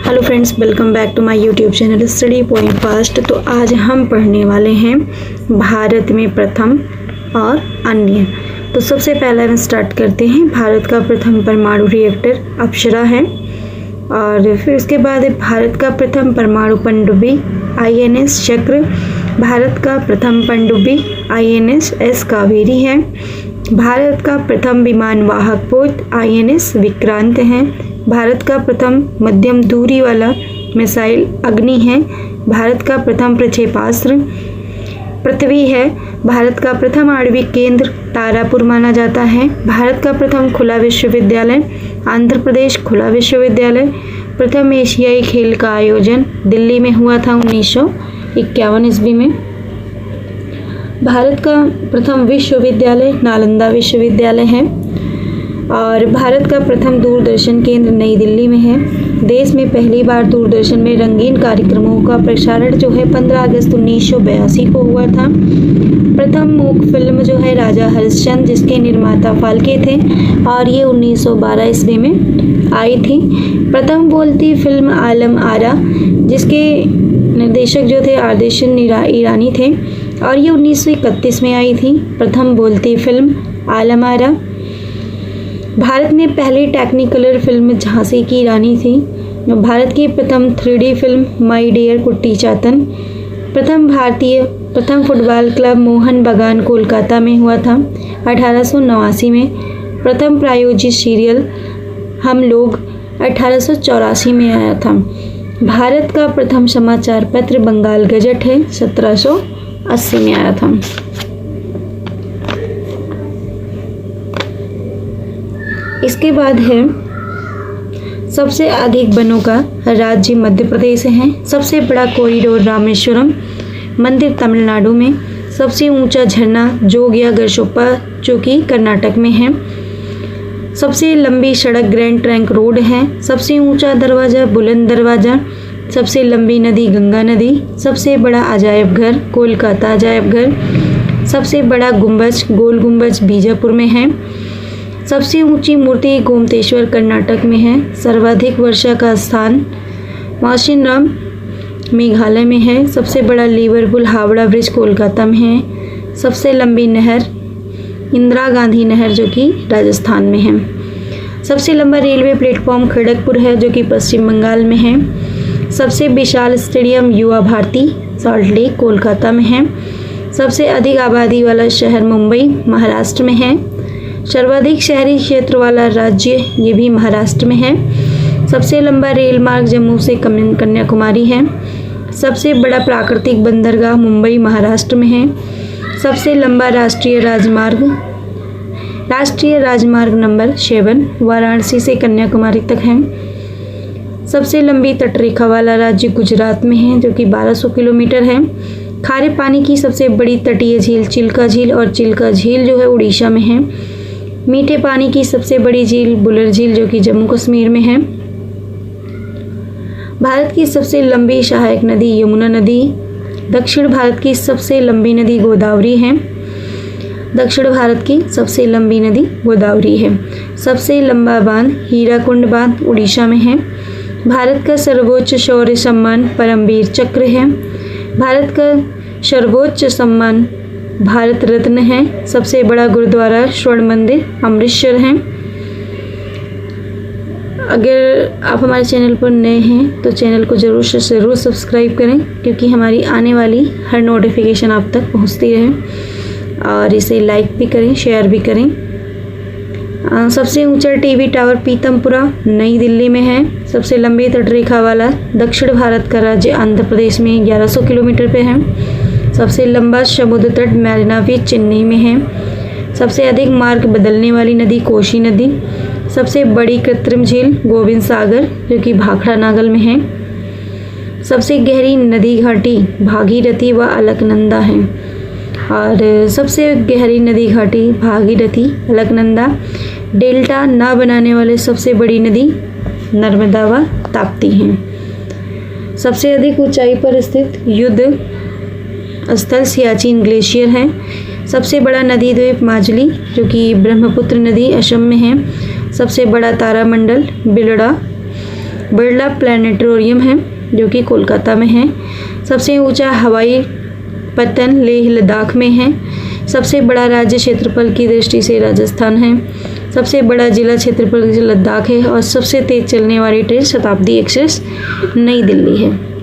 Hello friends, welcome back to my YouTube channel study point fast. तो आज हम पढ़ने वाले हैं भारत में प्रथम और अन्य। तो सबसे पहले हम स्टार्ट करते हैं। भारत का प्रथम परमाणु रिएक्टर अप्सरा है, और फिर उसके बाद भारत का प्रथम परमाणु पनडुब्बी INS चक्र, भारत का प्रथम पनडुब्बी INS एस कावेरी है, भारत का प्रथम विमान वाहक पोत INS विक्रांत है, भारत का प्रथम मध्यम दूरी वाला मिसाइल अग्नि है, भारत का प्रथम प्रक्षेपास्त्र पृथ्वी है, भारत का प्रथम आणविक केंद्र तारापुर माना जाता है, भारत का प्रथम खुला विश्वविद्यालय आंध्र प्रदेश खुला विश्वविद्यालय, प्रथम एशियाई खेल का आयोजन दिल्ली में हुआ था 1951 ईस्वी में, भारत का प्रथम विश्वविद्यालय नालंदा विश्वविद्यालय है, और भारत का प्रथम दूरदर्शन केंद्र नई दिल्ली में है। देश में पहली बार दूरदर्शन में रंगीन कार्यक्रमों का प्रसारण जो है 15 अगस्त 1982 को हुआ था। प्रथम मूक फिल्म जो है राजा हरिश्चंद्र, जिसके निर्माता फाल्के थे, और ये 1912 ईस्वी में आई थी। प्रथम बोलती फिल्म आलम आरा, जिसके निर्देशक जो थे आदिशन ईरानी थे, और ये 1931 में आई थी। प्रथम बोलती फिल्म आलम आरा। भारत में पहली टेक्निकलर फिल्म झांसी की रानी थी। भारत की प्रथम 3D फिल्म माई डियर कुट्टी चातन। प्रथम फुटबॉल क्लब मोहन बागान कोलकाता में हुआ था 1889 में। प्रथम प्रायोजित सीरियल हम लोग 1884 में आया था। भारत का प्रथम समाचार पत्र बंगाल गजट है, 1780 में आया था। इसके बाद है सबसे अधिक वनों का राज्य मध्य प्रदेश है। सबसे बड़ा कॉरिडोर रामेश्वरम मंदिर तमिलनाडु में। सबसे ऊंचा झरना जोग या गरशोप्पा जो कि कर्नाटक में है। सबसे लंबी सड़क ग्रैंड ट्रंक रोड है। सबसे ऊंचा दरवाज़ा बुलंद दरवाज़ा। सबसे लंबी नदी गंगा नदी। सबसे बड़ा अजायब घर कोलकाता अजायब घर। सबसे बड़ा गुंबज गोल गुंबज बीजापुर में है। सबसे ऊंची मूर्ति गोमतेश्वर कर्नाटक में है। सर्वाधिक वर्षा का स्थान मौसिनराम मेघालय में है। सबसे बड़ा लिवरपूल हावड़ा ब्रिज कोलकाता में है। सबसे लंबी नहर इंदिरा गांधी नहर जो कि राजस्थान में है। सबसे लंबा रेलवे प्लेटफॉर्म खड़गपुर है जो कि पश्चिम बंगाल में है। सबसे विशाल स्टेडियम युवा भारती सॉल्ट लेक कोलकाता में है। सबसे अधिक आबादी वाला शहर मुंबई महाराष्ट्र में है। सर्वाधिक शहरी क्षेत्र वाला राज्य ये भी महाराष्ट्र में है। सबसे लंबा रेल मार्ग जम्मू से कन्याकुमारी है। सबसे बड़ा प्राकृतिक बंदरगाह मुंबई महाराष्ट्र में है। सबसे लंबा राष्ट्रीय राजमार्ग नंबर 7 वाराणसी से कन्याकुमारी तक है। सबसे लंबी तटरेखा वाला राज्य गुजरात में है जो कि 1200 किलोमीटर है। खारे पानी की सबसे बड़ी तटीय झील चिल्का झील, और चिल्का झील जो है उड़ीसा में है। मीठे पानी की सबसे बड़ी झील बुलर झील जो कि जम्मू कश्मीर में है। भारत की सबसे लंबी सहायक नदी यमुना नदी। दक्षिण भारत की सबसे लंबी नदी गोदावरी है। दक्षिण भारत की सबसे लंबी नदी गोदावरी है। सबसे लंबा बांध हीराकुंड बांध उड़ीसा में है। भारत का सर्वोच्च शौर्य सम्मान परमवीर चक्र है। भारत का सर्वोच्च सम्मान भारत रत्न है। सबसे बड़ा गुरुद्वारा स्वर्ण मंदिर अमृतसर है। अगर आप हमारे चैनल पर नए हैं तो चैनल को ज़रूर से ज़रूर सब्सक्राइब करें, क्योंकि हमारी आने वाली हर नोटिफिकेशन आप तक पहुंचती रहे, और इसे लाइक भी करें शेयर भी करें। सबसे ऊंचा टीवी टावर पीतमपुरा नई दिल्ली में है। सबसे लंबी तटरेखा वाला दक्षिण भारत का राज्य आंध्र प्रदेश में 1100 किलोमीटर पे है। सबसे लंबा समुद्र तट मैरिना बीच चेन्नई में है। सबसे अधिक मार्ग बदलने वाली नदी कोशी नदी। सबसे बड़ी कृत्रिम झील गोविंद सागर जो कि भाखड़ा नागल में है। सबसे गहरी नदी घाटी भागीरथी व अलकनंदा है, और सबसे गहरी नदी घाटी भागीरथी अलकनंदा। डेल्टा ना बनाने वाले सबसे बड़ी नदी नर्मदा व ताप्ती हैं। सबसे अधिक ऊंचाई पर स्थित युद्ध स्थल सियाचिन ग्लेशियर है। सबसे बड़ा नदी द्वीप माजुली जो कि ब्रह्मपुत्र नदी असम में है। सबसे बड़ा तारामंडल बिलड़ा बिरला प्लानिटोरियम है जो कि कोलकाता में है। सबसे ऊंचा हवाई पत्तन लेह लद्दाख में है। सबसे बड़ा राज्य क्षेत्रफल की दृष्टि से राजस्थान है। सबसे बड़ा जिला क्षेत्रफल लद्दाख है और सबसे तेज चलने वाली ट्रेन शताब्दी एक्सप्रेस नई दिल्ली है।